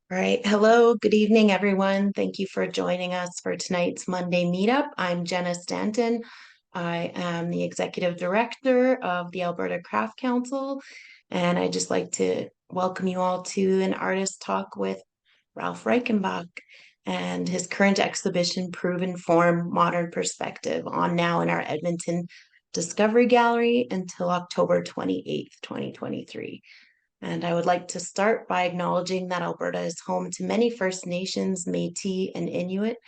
All right. Hello. Good evening, everyone. Thank you for joining us for tonight's Monday meetup. I'm Jenna Stanton. I am the executive director of the Alberta Craft Council, and I'd just like to welcome you all to an artist talk with Ralph Reichenbach and his current exhibition, Proven Form Modern Perspective, on now in our Edmonton Discovery Gallery until October 28th, 2023. And I would like to start by acknowledging that Alberta is home to many First Nations, Métis, and Inuit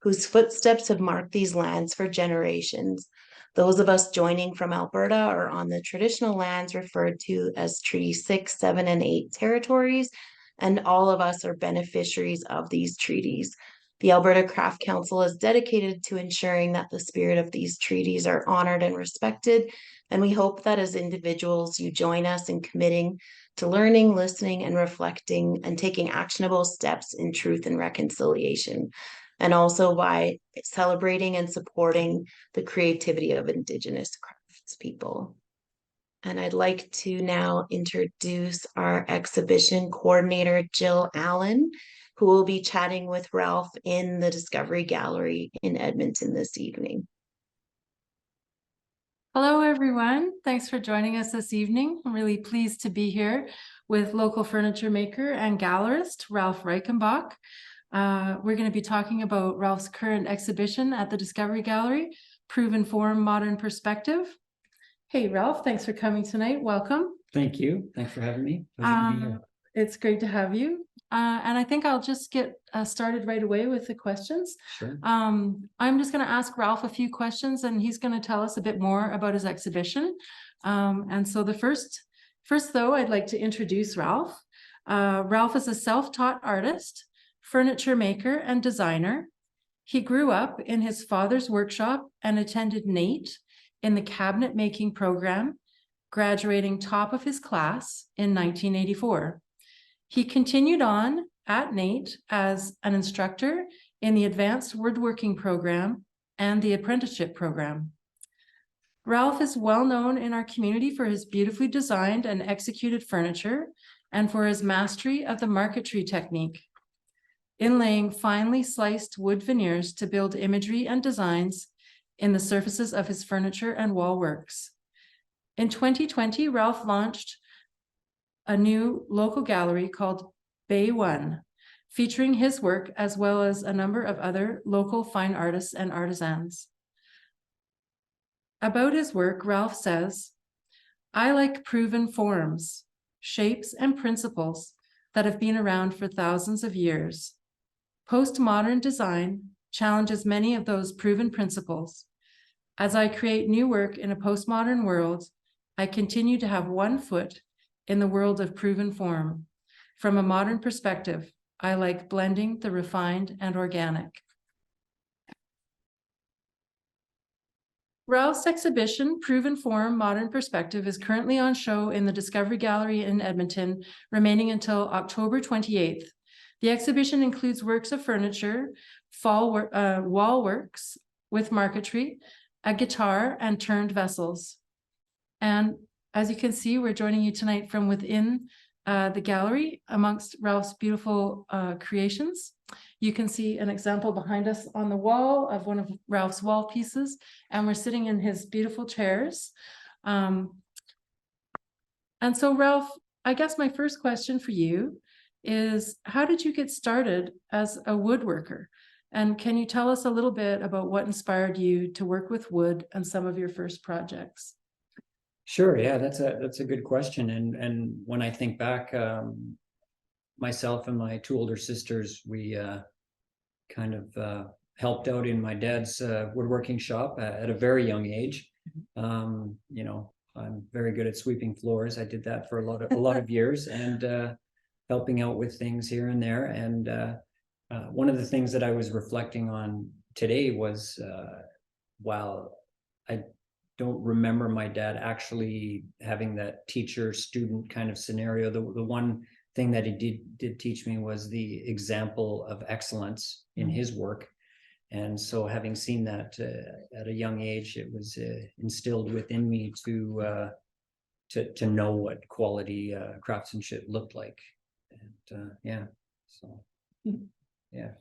whose footsteps have marked these lands for generations. Those of us joining from Alberta are on the traditional lands referred to as Treaty 6, 7, and 8 territories, and all of us are beneficiaries of these treaties. The Alberta Craft Council is dedicated to ensuring that the spirit of these treaties are honored and respected, and we hope that as individuals you join us in committing to learning, listening, and reflecting and taking actionable steps in truth and reconciliation, and also by celebrating and supporting the creativity of Indigenous craftspeople. And I'd like to now introduce our exhibition coordinator, Jill Allen, who will be chatting with Ralph in the Discovery Gallery in Edmonton this evening. Hello, everyone. Thanks for joining us this evening. I'm really pleased to be here with local furniture maker and gallerist, Ralph Reichenbach. We're going to be talking about Ralph's current exhibition at the Discovery Gallery, Proven Form Modern Perspective. Hey, Ralph, thanks for coming tonight. Welcome. Thank you. Thanks for having me. Pleasure to be here. It's great to have you. And I think I'll just get started right away with the questions. Sure. I'm just going to ask Ralph a few questions, and he's going to tell us a bit more about his exhibition. And so the first though, I'd like to introduce Ralph. Ralph is a self-taught artist, furniture maker, and designer. He grew up in his father's workshop and attended NATE in the cabinet making program, graduating top of his class in 1984. He continued on at NATE as an instructor in the Advanced Woodworking Program and the Apprenticeship Program. Ralph is well known in our community for his beautifully designed and executed furniture and for his mastery of the marquetry technique, inlaying finely sliced wood veneers to build imagery and designs in the surfaces of his furniture and wall works. In 2020, Ralph launched a new local gallery called Bay One, featuring his work as well as a number of other local fine artists and artisans. About his work, Ralph says, "I like proven forms, shapes, and principles that have been around for thousands of years. Postmodern design challenges many of those proven principles. As I create new work in a postmodern world, I continue to have one foot in the world of proven form. From a modern perspective, I like blending the refined and organic." Ralph's exhibition, Proven Form Modern Perspective, is currently on show in the Discovery Gallery in Edmonton, remaining until October 28th. The exhibition includes works of furniture, wall works with marquetry, a guitar, and turned vessels. And as you can see, we're joining you tonight from within the gallery amongst Ralph's beautiful creations. You can see an example behind us on the wall of one of Ralph's wall pieces, and we're sitting in his beautiful chairs. And so Ralph, I guess my first question for you is, how did you get started as a woodworker? And can you tell us a little bit about what inspired you to work with wood and some of your first projects? Sure. Yeah, that's a good question. And when I think back, myself and my two older sisters, we kind of helped out in my dad's woodworking shop at a very young age. You know, I'm very good at sweeping floors. I did that for a lot of years, and helping out with things here and there. And one of the things that I was reflecting on today was, while I don't remember my dad actually having that teacher-student kind of scenario, the one thing that he did teach me was the example of excellence in his work. And so having seen that at a young age, it was instilled within me to know what quality craftsmanship looked like. And yeah, So, Mhm. yeah.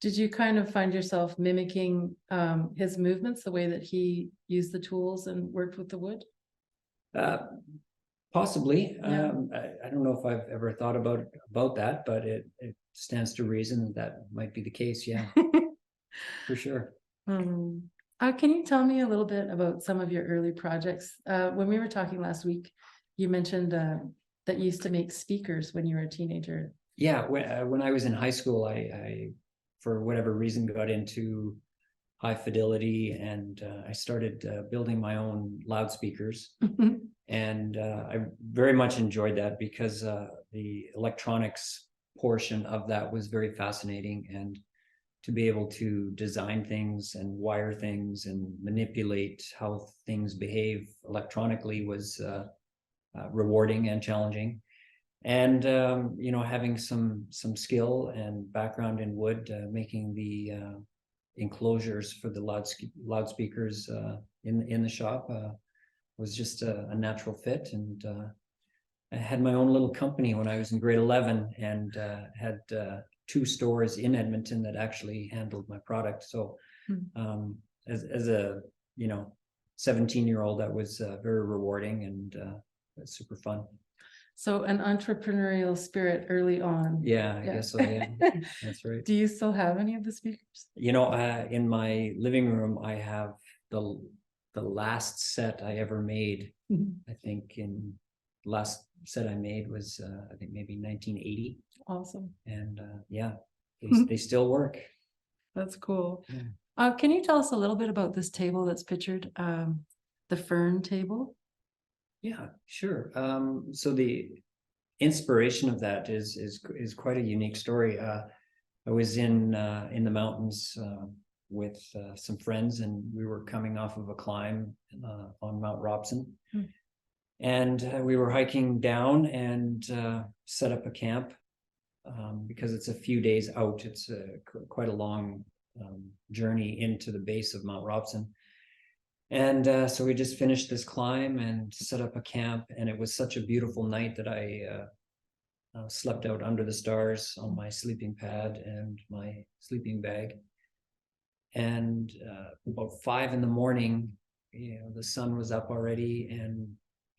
Did you kind of find yourself mimicking his movements, the way that he used the tools and worked with the wood? Possibly. Yeah. I don't know if I've ever thought about that, but it stands to reason that might be the case. Yeah, for sure. Can you tell me a little bit about some of your early projects? When we were talking last week, you mentioned that you used to make speakers when you were a teenager. Yeah, when I was in high school, I for whatever reason got into high fidelity, and I started building my own loudspeakers. And I very much enjoyed that because the electronics portion of that was very fascinating, and to be able to design things and wire things and manipulate how things behave electronically was rewarding and challenging. And you know, having some skill and background in wood, making the enclosures for the loudspeakers in the shop was just a natural fit. And I had my own little company when I was in grade 11, and had 2 stores in Edmonton that actually handled my product. So as a, you know, 17-year-old, that was very rewarding and super fun. So an entrepreneurial spirit early on. Yeah, I guess so. Yeah, that's right. Do you still have any of the speakers? You know, in my living room, I have the last set I ever made. I think last set I made was I think maybe 1980. Awesome. And yeah, they still work. That's cool. Yeah. Can you tell us a little bit about this table that's pictured, the fern table? Yeah, sure. So the inspiration of that is quite a unique story. I was in the mountains with some friends, and we were coming off of a climb on Mount Robson. And we were hiking down and set up a camp because it's a few days out. It's quite a long journey into the base of Mount Robson. And so we just finished this climb and set up a camp, and it was such a beautiful night that I slept out under the stars on my sleeping pad and my sleeping bag. And about 5 a.m, you know, the sun was up already, and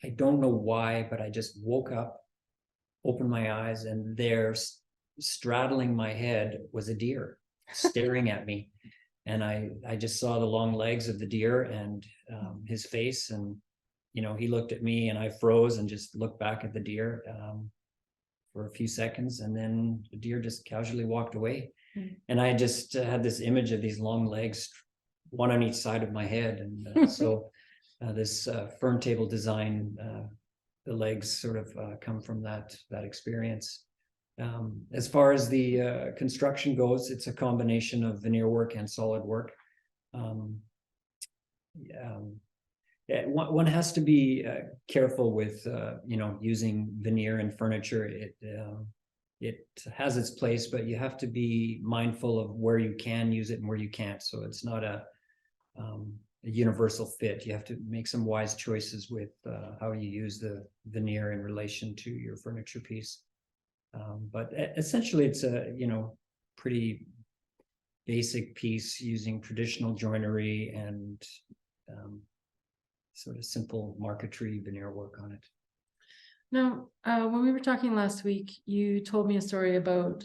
I don't know why, but I just woke up, opened my eyes, and there, straddling my head, was a deer staring at me. And I just saw the long legs of the deer and his face, and you know, he looked at me, and I froze and just looked back at the deer for a few seconds, and then the deer just casually walked away. And I just had this image of these long legs, one on each side of my head. And so this fern table design, the legs sort of come from that experience. As far as the construction goes, it's a combination of veneer work and solid work. One has to be careful with you know, using veneer in furniture. It has its place, but you have to be mindful of where you can use it and where you can't. So it's not a universal fit. You have to make some wise choices with how you use the veneer in relation to your furniture piece. But essentially, it's a, you know, pretty basic piece using traditional joinery and sort of simple marquetry veneer work on it. Now, when we were talking last week, you told me a story about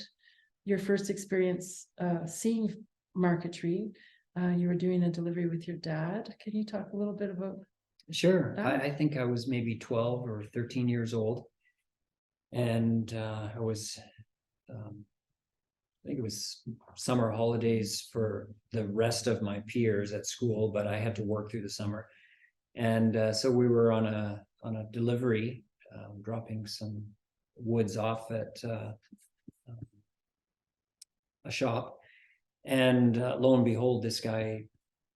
your first experience seeing marquetry. You were doing a delivery with your dad. Can you talk a little bit about? Sure. I think I was maybe 12 or 13 years old. And I was, I think it was summer holidays for the rest of my peers at school, but I had to work through the summer. And so we were on a delivery, dropping some woods off at a shop. And lo and behold, this guy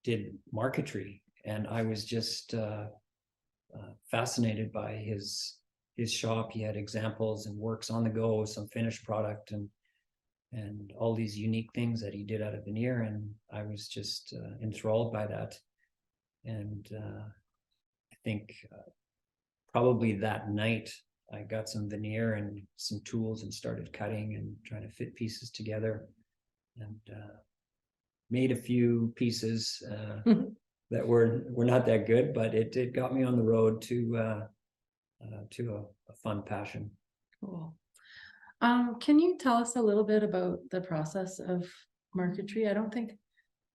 did marquetry. And I was just fascinated by his shop. He had examples and works on the go, some finished product, and all these unique things that he did out of veneer. And I was just enthralled by that. And I think probably that night I got some veneer and some tools and started cutting and trying to fit pieces together, and made a few pieces that were not that good, but it got me on the road to a fun passion. Cool. Can you tell us a little bit about the process of marquetry? I don't think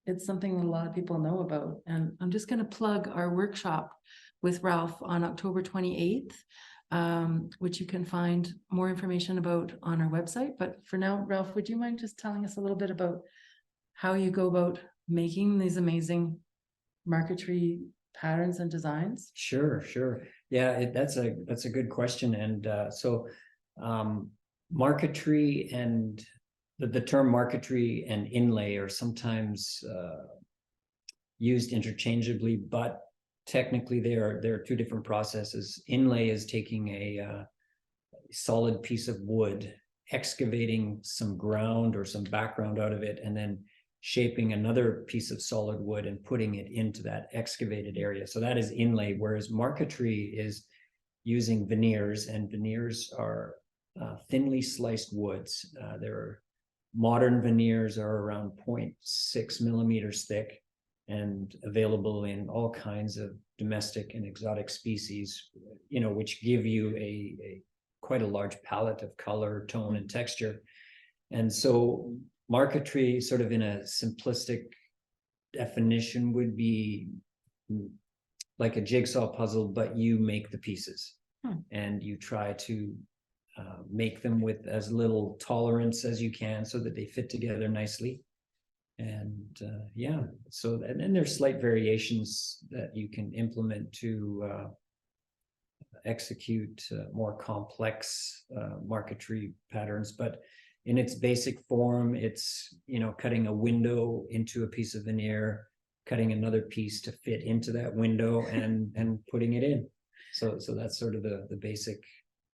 it's something that a lot of people know about. And I'm just going to plug our workshop with Ralph on October 28th, which you can find more information about on our website. But for now, Ralph, would you mind just telling us a little bit about how you go about making these amazing marquetry patterns and designs? Sure. Yeah, that's a good question. And so marquetry and the term marquetry and inlay are sometimes used interchangeably, but technically there are two different processes. Inlay is taking a solid piece of wood, excavating some ground or some background out of it, and then shaping another piece of solid wood and putting it into that excavated area. So that is inlay, whereas marquetry is using veneers, and veneers are thinly sliced woods. There are modern veneers are around 0.6 millimeters thick and available in all kinds of domestic and exotic species, which give you a quite a large palette of color, tone, and texture. And so marquetry, sort of in a simplistic definition, would be like a jigsaw puzzle, but you make the pieces and you try to make them with as little tolerance as you can so that they fit together nicely. And yeah, so and then there's slight variations that you can implement to execute more complex marquetry patterns, but in its basic form, it's cutting a window into a piece of veneer, cutting another piece to fit into that window, and putting it in. So that's sort of the basic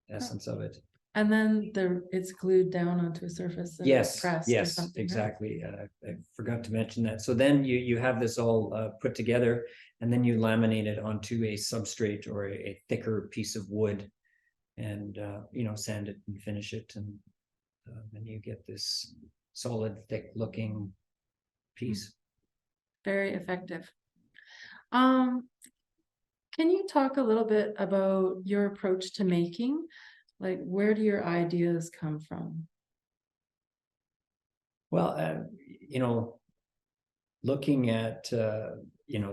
essence of it. And then it's glued down onto a surface and Yes, pressed or something. exactly. I forgot to mention that. So then you have this all put together, and then you laminate it onto a substrate or a thicker piece of wood, and sand it and finish it, and you get this solid, thick looking piece. Very effective. Can you talk a little bit about your approach to making? Like, where do your ideas come from? Well, looking at the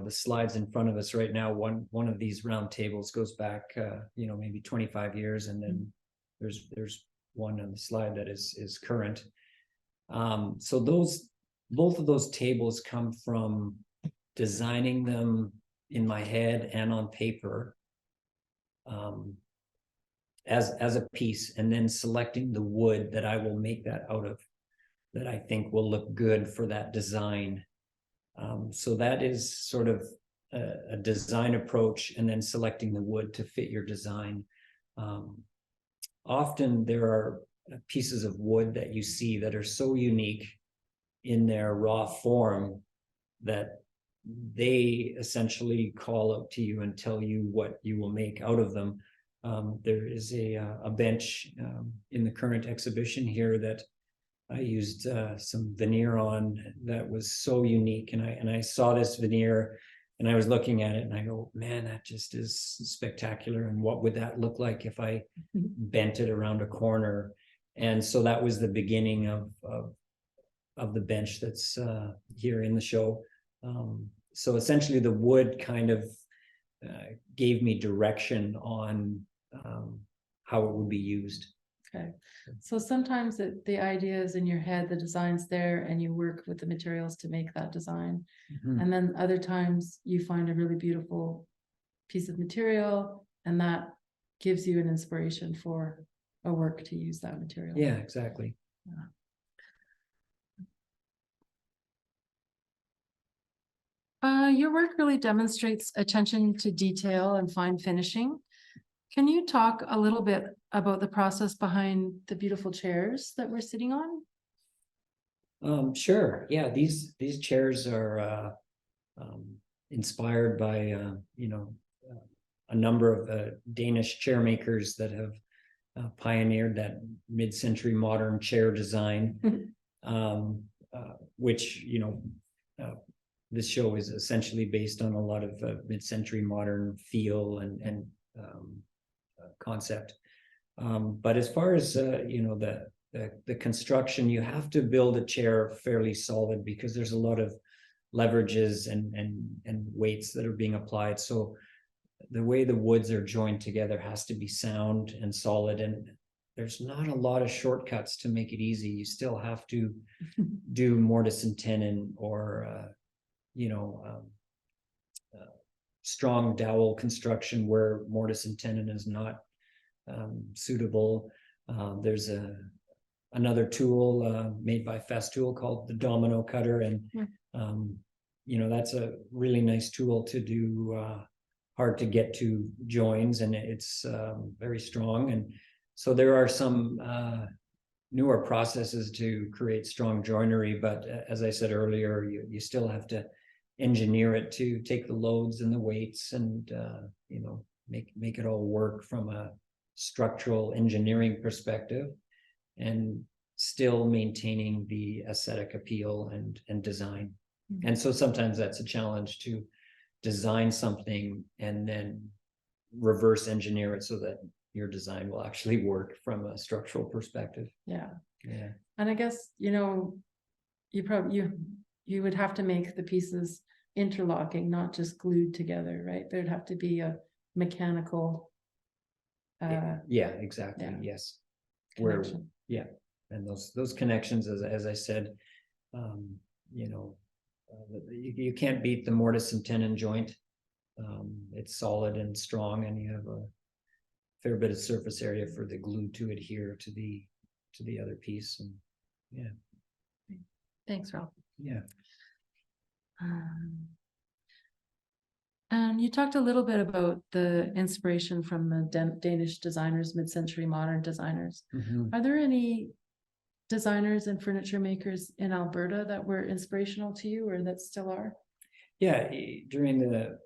slides in front of us right now, one of these round tables goes back maybe 25 years, and then there's one on the slide that is current. So both of those tables come from designing them in my head and on paper as a piece, and then selecting the wood that I will make that out of, that I think will look good for that design. So that is sort of a design approach, and then selecting the wood to fit your design. Often there are pieces of wood that you see that are so unique in their raw form that they essentially call out to you and tell you what you will make out of them. There is a bench in the current exhibition here that I used some veneer on that was so unique, and I saw this veneer and I was looking at it and I go, man, that just is spectacular, and what would that look like if I bent it around a corner? And so that was the beginning of the bench that's here in the show. So essentially the wood kind of gave me direction on how it would be used. Okay, so sometimes the idea is in your head, the design's there, and you work with the materials to make that design. And then other times you find a really beautiful piece of material, and that gives you an inspiration for a work to use that material. Yeah, exactly. Your work really demonstrates attention to detail and fine finishing. Can you talk a little bit about the process behind the beautiful chairs that we're sitting on? Sure. Yeah, these chairs are inspired by a number of Danish chair makers that have pioneered that mid-century modern chair design, which, you know, this show is essentially based on a lot of mid-century modern feel and concept. But as far as you know, the construction, you have to build a chair fairly solid because there's a lot of leverages and weights that are being applied. So the way the woods are joined together has to be sound and solid, and there's not a lot of shortcuts to make it easy. You still have to do mortise and tenon or you know, strong dowel construction where mortise and tenon is not suitable. There's another tool made by Festool called the domino cutter, and you know, that's a really nice tool to do hard to get to joins, and it's very strong. And so there are some newer processes to create strong joinery, but as I said earlier, you still have to engineer it to take the loads and the weights and you know, make it all work from a structural engineering perspective, and still maintaining the aesthetic appeal and design. And so sometimes that's a challenge to design something and then reverse engineer it so that your design will actually work from a structural perspective. Yeah. Yeah. And I guess, you know, you would have to make the pieces interlocking, not just glued together, right? There'd have to be a mechanical yeah, exactly. yeah. Yes. connection. Yeah. And those connections, as I said, you know, you can't beat the mortise and tenon joint. It's solid and strong, and you have a fair bit of surface area for the glue to adhere to the other piece. And yeah. Thanks, Ralph. Yeah. And you talked a little bit about the inspiration from the Danish designers, mid-century modern designers. Are there any designers and furniture makers in Alberta that were inspirational to you, or that still are? Yeah, during the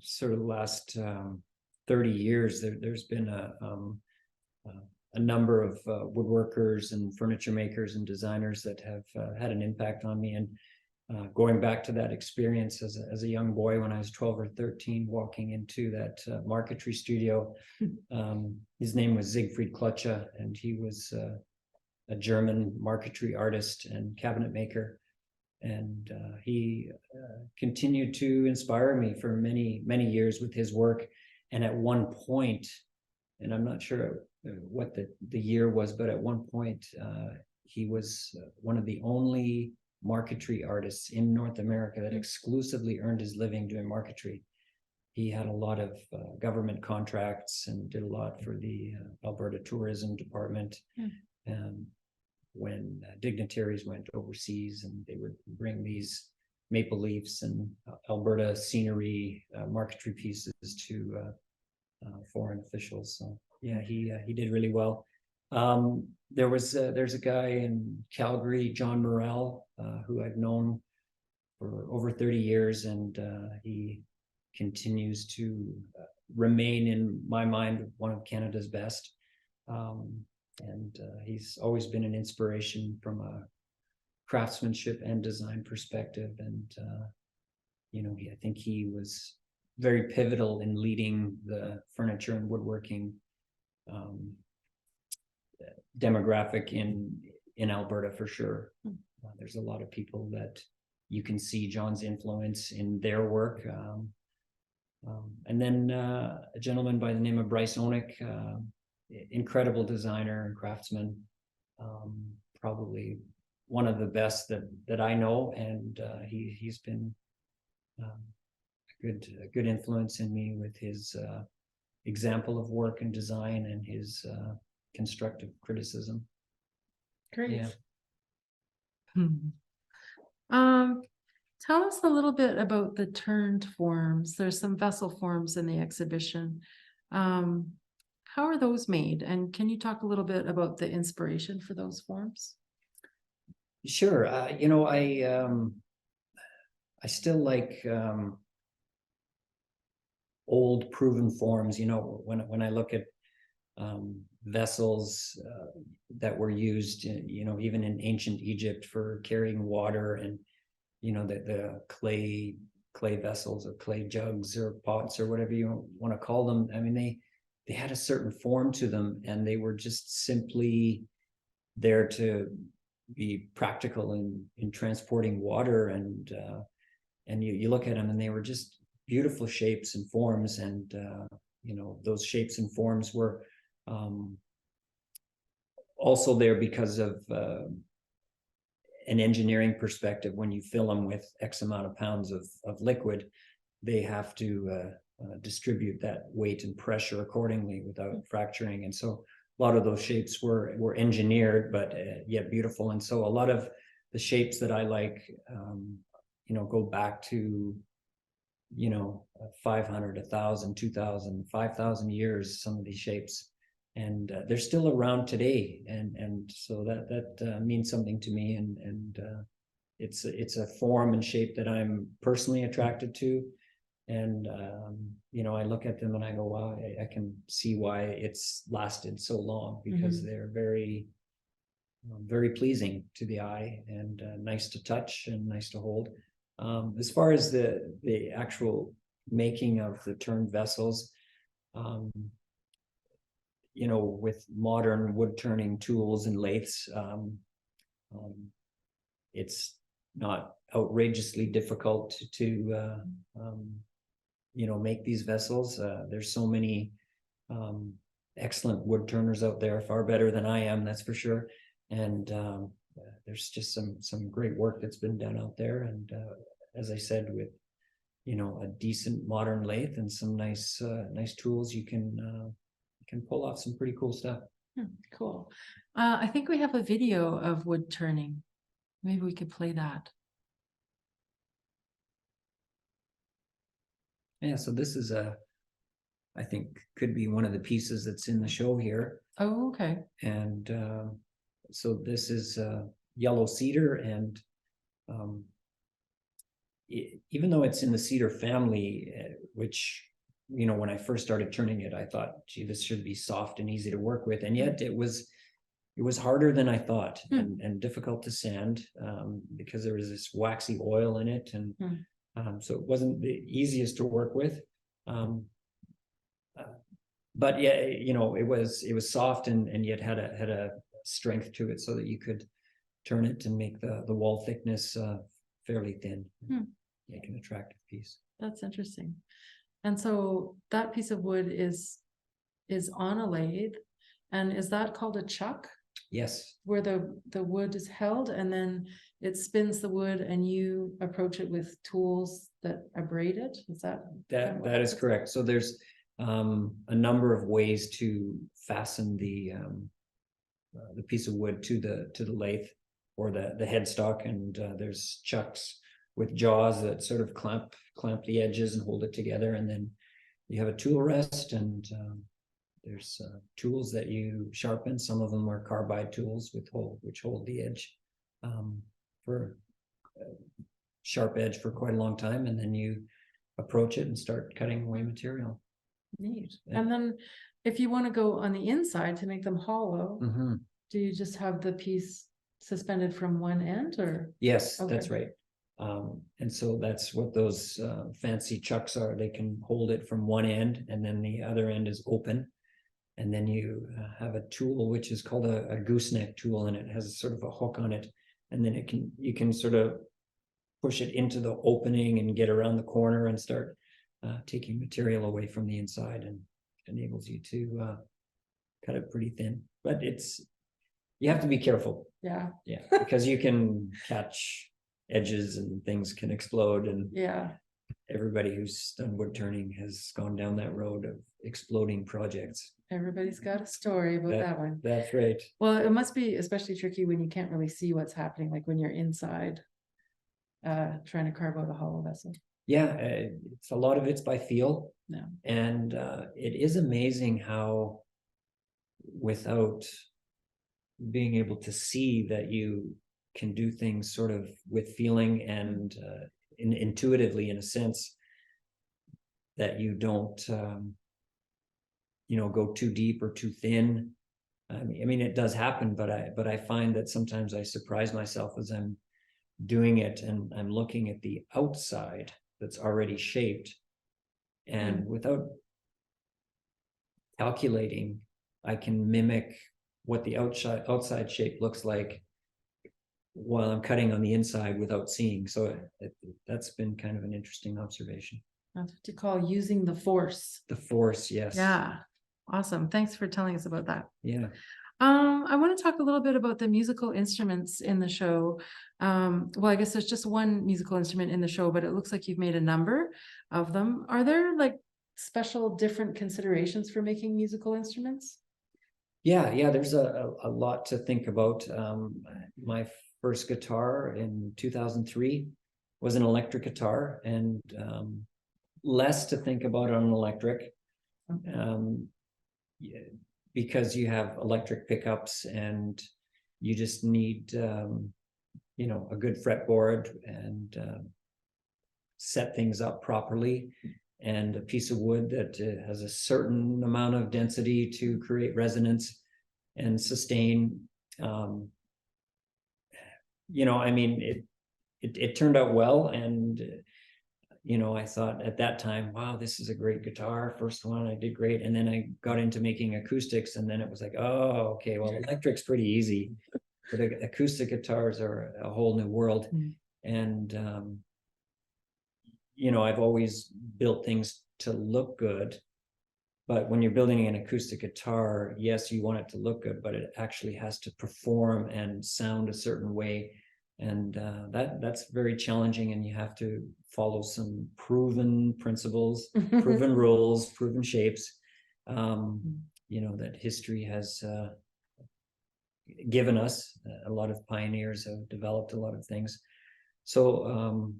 sort of last 30 years, there's been a number of woodworkers and furniture makers and designers that have had an impact on me. And going back to that experience as a young boy when I was 12 or 13, walking into that marquetry studio, his name was Siegfried Klötsche, and he was a German marquetry artist and cabinet maker. And he continued to inspire me for many, many years with his work. And at one point, and I'm not sure what the year was, but at one point, he was one of the only marquetry artists in North America that exclusively earned his living doing marquetry. He had a lot of government contracts and did a lot for the Alberta Tourism Department. When dignitaries went overseas, and they would bring these maple leafs and Alberta scenery marquetry pieces to foreign officials. So yeah, he did really well. There's a guy in Calgary, John Morrell, who I've known for over 30 years, and he continues to remain, in my mind, one of Canada's best. And he's always been an inspiration from a craftsmanship and design perspective. And you know, I think he was very pivotal in leading the furniture and woodworking demographic in Alberta for sure. There's a lot of people that you can see John's influence in their work. And then a gentleman by the name of Bryce Onick, incredible designer and craftsman, probably one of the best that I know, and he's been a good influence in me with his example of work and design and his constructive criticism. Great. Yeah. Tell us a little bit about the turned forms. There's some vessel forms in the exhibition. How are those made? And can you talk a little bit about the inspiration for those forms? Sure. You know, I still like old proven forms. You know, when I look at vessels that were used, even in ancient Egypt for carrying water, and the clay vessels or clay jugs or pots or whatever you want to call them. I mean, they had a certain form to them, and they were just simply there to be practical in transporting water. And you look at them, and they were just beautiful shapes and forms. And those shapes and forms were also there because of an engineering perspective. When you fill them with X amount of pounds of liquid, they have to distribute that weight and pressure accordingly without fracturing. And so a lot of those shapes were engineered, but yet beautiful. And so a lot of the shapes that I like, go back to 500, 1,000, 2,000, 5,000 years, some of these shapes. And they're still around today, and so that means something to me. And it's a form and shape that I'm personally attracted to. And I look at them and I go, wow, I can see why it's lasted so long, because they're very, very pleasing to the eye, and nice to touch and nice to hold. As far as the actual making of the turned vessels, with modern wood turning tools and lathes, it's not outrageously difficult to make these vessels. There's so many excellent wood turners out there, far better than I am, that's for sure. And there's just some great work that's been done out there. And as I said, with a decent modern lathe and some nice tools, you can pull off some pretty cool stuff. Cool. I think we have a video of wood turning. Maybe we could play that. Yeah, so this is I think could be one of the pieces that's in the show here. Oh, okay. And so this is yellow cedar, and even though it's in the cedar family, which when I first started turning it, I thought, gee, this should be soft and easy to work with, and yet it was harder than I thought, and difficult to sand, because there was this waxy oil in it, and so it wasn't the easiest to work with. But yeah, it was soft, and yet had a strength to it, so that you could turn it and make the wall thickness fairly thin, make an attractive piece. That's interesting. And so that piece of wood is on a lathe, and is that called a chuck? Yes. Where the wood is held, and then it spins the wood, and you approach it with tools that abrade it. Is that is correct? So there's a number of ways to fasten the piece of wood to the lathe or the headstock, and there's chucks with jaws that sort of clamp the edges and hold it together, and then you have a tool rest, and there's tools that you sharpen. Some of them are carbide tools which hold the edge for sharp edge for quite a long time, and then you approach it and start cutting away material. Neat. Yeah. And then if you want to go on the inside to make them hollow, do you just have the piece suspended from one end, or? Yes, okay. That's right. And so that's what those fancy chucks are. They can hold it from one end, and then the other end is open. And then you have a tool which is called a gooseneck tool, and it has sort of a hook on it. And then you can sort of push it into the opening and get around the corner and start taking material away from the inside, and it enables you to cut it pretty thin. But you have to be careful. Yeah. Yeah, because you can catch edges and things can explode, and everybody who's done wood turning has gone down that road of exploding projects. Everybody's got a story about that one. That's right. Well, it must be especially tricky when you can't really see what's happening, like when you're inside trying to carve out a hollow vessel. Yeah, it's a lot of it's by feel. Yeah. And it is amazing how, without being able to see, that you can do things sort of with feeling and intuitively, in a sense, that you don't go too deep or too thin. I mean, it does happen, but I find that sometimes I surprise myself as I'm doing it and I'm looking at the outside that's already shaped, and without calculating, I can mimic what the outside shape looks like while I'm cutting on the inside without seeing. So that's been kind of an interesting observation. That's what you call using the force. The force, yes. Yeah. Awesome. Thanks for telling us about that. Yeah. I want to talk a little bit about the musical instruments in the show. Well, I guess there's just one musical instrument in the show, but it looks like you've made a number of them. Are there like special different considerations for making musical instruments? Yeah, there's a lot to think about. My first guitar in 2003 was an electric guitar, and less to think about on an electric. Yeah, because you have electric pickups and you just need a good fretboard and set things up properly, and a piece of wood that has a certain amount of density to create resonance and sustain. I mean, it turned out well, and I thought at that time, wow, this is a great guitar. First one, I did great. And then I got into making acoustics, and then it was like, oh, okay, well, electric's pretty easy, but acoustic guitars are a whole new world. And, I've always built things to look good, but when you're building an acoustic guitar, yes, you want it to look good, but it actually has to perform and sound a certain way. And that's very challenging, and you have to follow some proven principles, proven rules, proven shapes, that history has given us. A lot of pioneers have developed a lot of things. So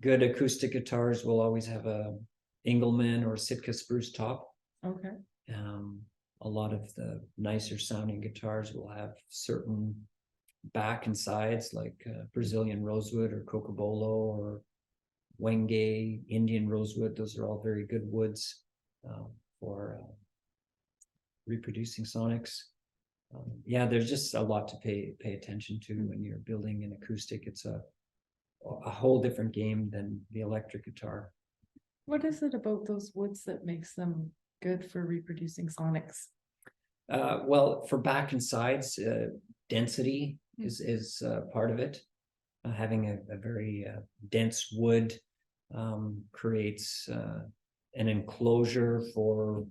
good acoustic guitars will always have a Engelmann or Sitka spruce top. Okay. A lot of the nicer sounding guitars will have certain back and sides, like Brazilian rosewood or cocobolo or Wenge, Indian rosewood. Those are all very good woods for reproducing sonics. There's just a lot to pay attention to when you're building an acoustic. It's a whole different game than the electric guitar. What is it about those woods that makes them good for reproducing sonics? Well, for back and sides, density is part of it. Having a very dense wood creates an enclosure for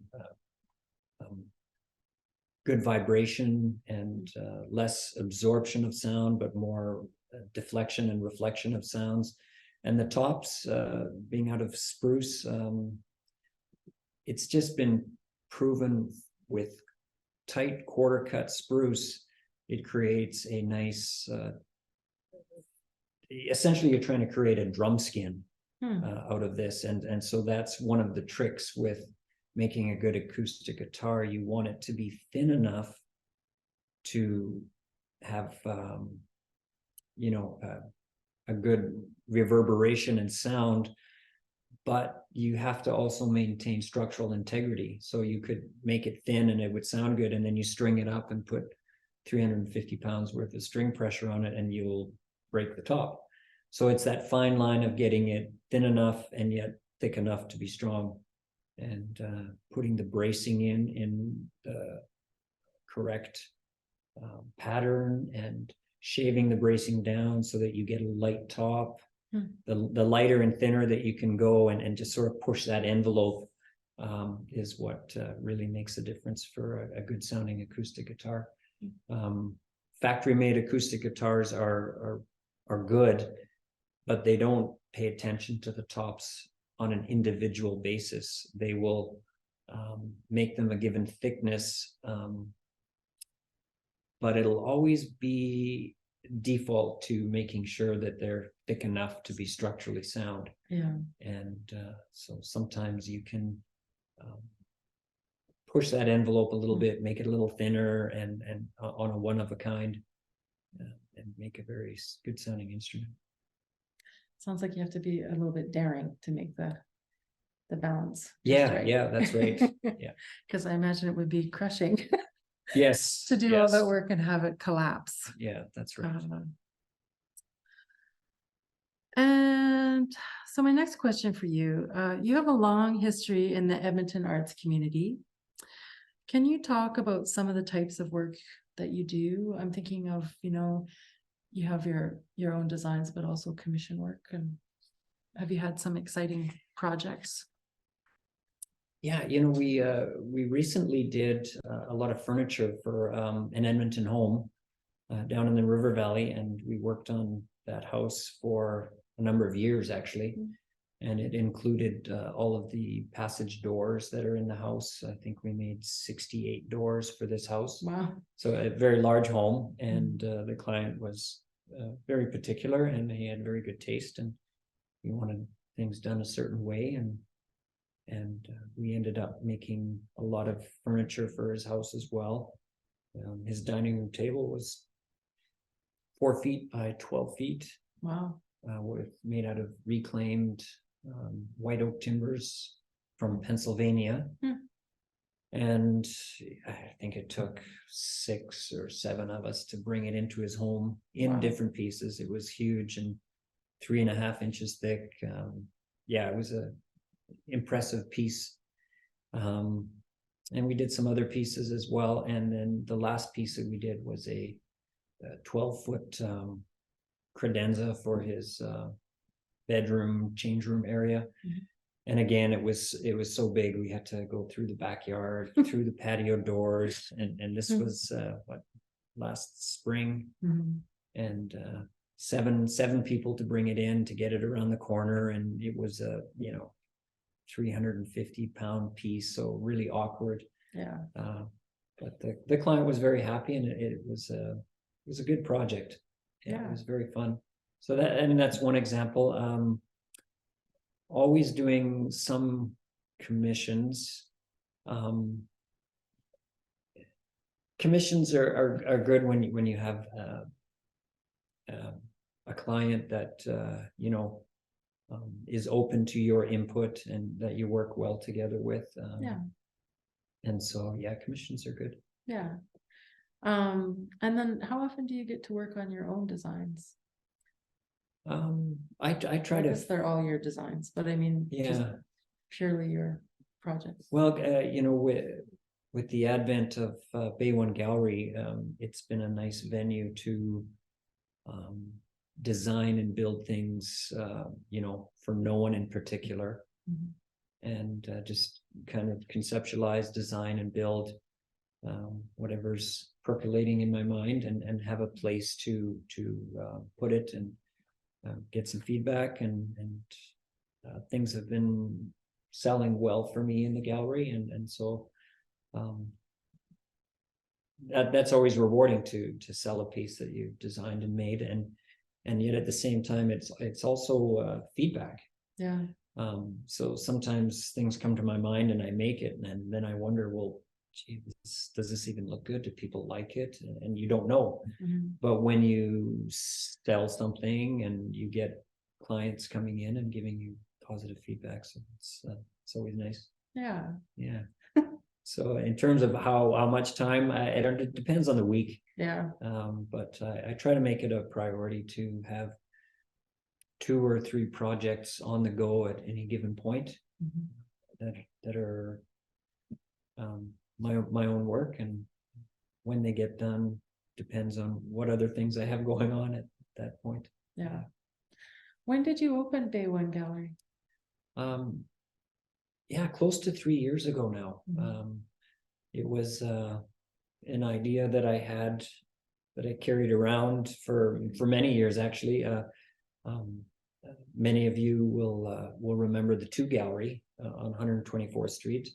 good vibration and less absorption of sound, but more deflection and reflection of sounds. And the tops, being out of spruce, it's just been proven with tight quarter cut spruce, it creates a nice, essentially you're trying to create a drum skin out of this. And so that's one of the tricks with making a good acoustic guitar. You want it to be thin enough to have, a good reverberation and sound, but you have to also maintain structural integrity. So you could make it thin and it would sound good, and then you string it up and put 350 pounds worth of string pressure on it and you'll break the top. So it's that fine line of getting it thin enough and yet thick enough to be strong, and putting the bracing in the correct pattern, and shaving the bracing down so that you get a light top. The lighter and thinner that you can go and just sort of push that envelope is what really makes a difference for a good sounding acoustic guitar. Factory made acoustic guitars are good, but they don't pay attention to the tops on an individual basis. They will make them a given thickness, but it'll always be default to making sure that they're thick enough to be structurally sound. And so sometimes you can push that envelope a little bit, make it a little thinner, and on a one of a kind, and make a very good sounding instrument. Sounds like you have to be a little bit daring to make the balance. just Yeah, right. yeah, that's right. Yeah. Because I imagine it would be crushing Yes. to do all that yes. work and have it collapse. Yeah, that's right. And so my next question for you, you have a long history in the Edmonton arts community. Can you talk about some of the types of work that you do? I'm thinking of, you have your own designs, but also commission work. And have you had some exciting projects? Yeah, we recently did a lot of furniture for an Edmonton home down in the River Valley, and we worked on that house for a number of years actually. And it included all of the passage doors that are in the house. I think we made 68 doors for this house. Wow. So a very large home, and the client was very particular, and he had very good taste, and he wanted things done a certain way, and we ended up making a lot of furniture for his house as well. His dining room table was 4 feet by 12 feet. Wow. Made out of reclaimed white oak timbers from Pennsylvania. And I think it took 6 or 7 of us to bring it into his home in different pieces. It was huge and 3.5 inches thick. Yeah, it was a impressive piece. And we did some other pieces as well. And then the last piece that we did was a 12-foot credenza for his bedroom change room area. And again, it was so big, we had to go through the backyard, through the patio doors, and this was last spring. And seven people to bring it in, to get it around the corner, and it was a 350-pound piece, so really awkward. Yeah. But the client was very happy, and it was a good project. Yeah, it was very fun. So that's one example. Always doing some commissions. Commissions are good when you have a client that is open to your input and that you work well together with. And so commissions are good. Yeah. And then how often do you get to work on your own designs? I try to. They're all your designs, but I mean, just purely your projects. Well, with the advent of Bay One Gallery, it's been a nice venue to design and build things, for no one in particular, and just kind of conceptualize, design, and build whatever's percolating in my mind, and have a place to put it and get some feedback, and things have been selling well for me in the gallery, and so that's always rewarding to sell a piece that you've designed and made, and yet at the same time it's also feedback. Yeah. So sometimes things come to my mind and I make it, and then I wonder, well, gee, does this even look good? Do people like it? And you don't know. But when you sell something and you get clients coming in and giving you positive feedback, so it's always nice. Yeah. So in terms of how much time, it depends on the week. Yeah. But I try to make it a priority to have 2 or 3 projects on the go at any given point that are my own work, and when they get done depends on what other things I have going on at that point. Yeah. When did you open Bay One Gallery? Close to 3 years ago now. It was an idea that I had, that I carried around for many years actually. Many of you will remember the 2 Gallery on 124th Street.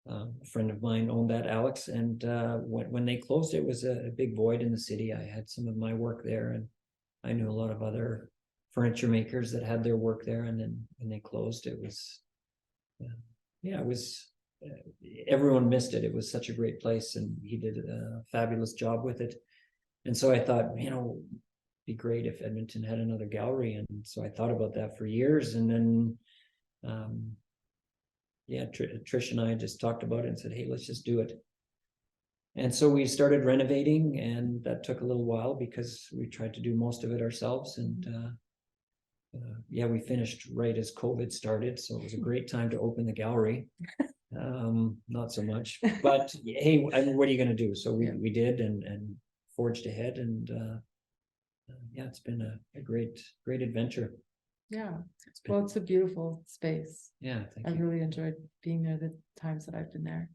A friend of mine owned that, Alex, and when they closed, it was a big void in the city. I had some of my work there, and I knew a lot of other furniture makers that had their work there, and then when they closed, it was it was everyone missed it. It was such a great place, and he did a fabulous job with it. And so I thought, it'd be great if Edmonton had another gallery, and so I thought about that for years, and then yeah, Trish and I just talked about it and said, hey, let's just do it. And so we started renovating, and that took a little while because we tried to do most of it ourselves. And yeah, we finished right as COVID started. So it was a great time to open the gallery. Not so much, but hey, I mean, what are you going to do? So we did and forged ahead, and yeah, it's been a great adventure. Yeah, well, it's a beautiful space. Yeah, I really enjoyed being there the times that I've been there.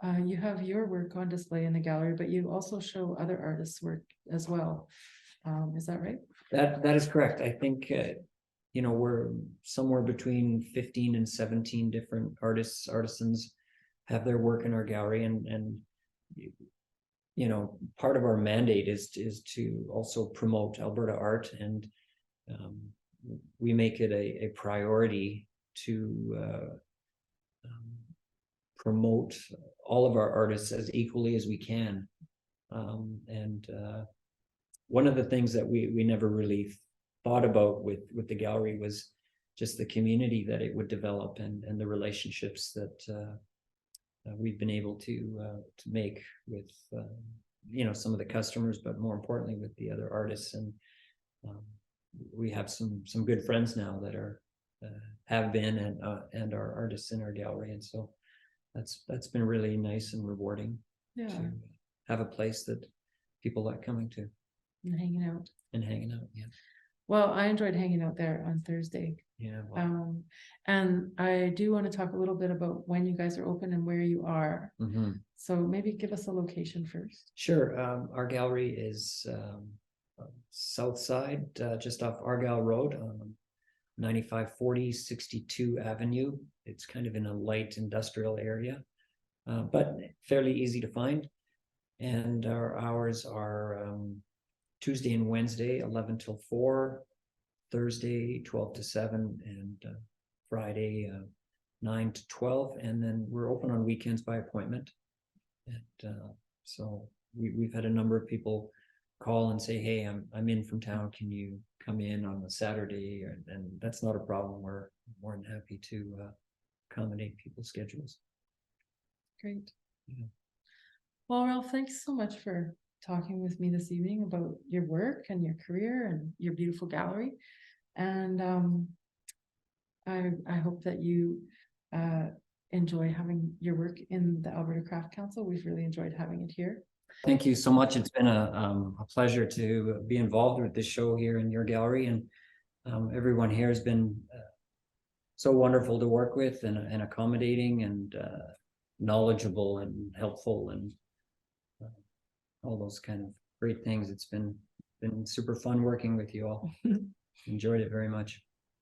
And you have your work on display in the gallery, but you also show other artists' work as well. Is that right? That is correct. I think you know, we're somewhere between 15 and 17 different artisans have their work in our gallery, and you know, part of our mandate is to also promote Alberta art, and we make it a priority to promote all of our artists as equally as we can. And one of the things that we never really thought about with the gallery was just the community that it would develop, and the relationships that we've been able to make with you know, some of the customers, but more importantly with the other artists. And we have some good friends now that are have been and are artists in our gallery, and so that's been really nice and rewarding. Yeah, to have a place that people like coming to and hanging out. Yeah. Well, I enjoyed hanging out there on Thursday. Yeah. Well, And I do want to talk a little bit about when you guys are open and where you are. So maybe give us a location first. Sure. Our gallery is south side, just off Argyle Road, 9540 62 Avenue. It's kind of in a light industrial area, but fairly easy to find. And our hours are Tuesday and Wednesday, 11 till 4, Thursday, 12 to 7, and Friday, 9 to 12. And then we're open on weekends by appointment. And so we've had a number of people call and say, hey, I'm in from town. Can you come in on a Saturday? And that's not a problem. We're more than happy to accommodate people's schedules. Great. Yeah. Well, Ralph, thanks so much for talking with me this evening about your work and your career and your beautiful gallery. And I hope that you enjoy having your work in the Alberta Craft Council. We've really enjoyed having it here. Thank you so much. It's been a pleasure to be involved with this show here in your gallery, and everyone here has been so wonderful to work with, and accommodating, and knowledgeable and helpful, and all those kind of great things. It's been super fun working with you all. Enjoyed it very much.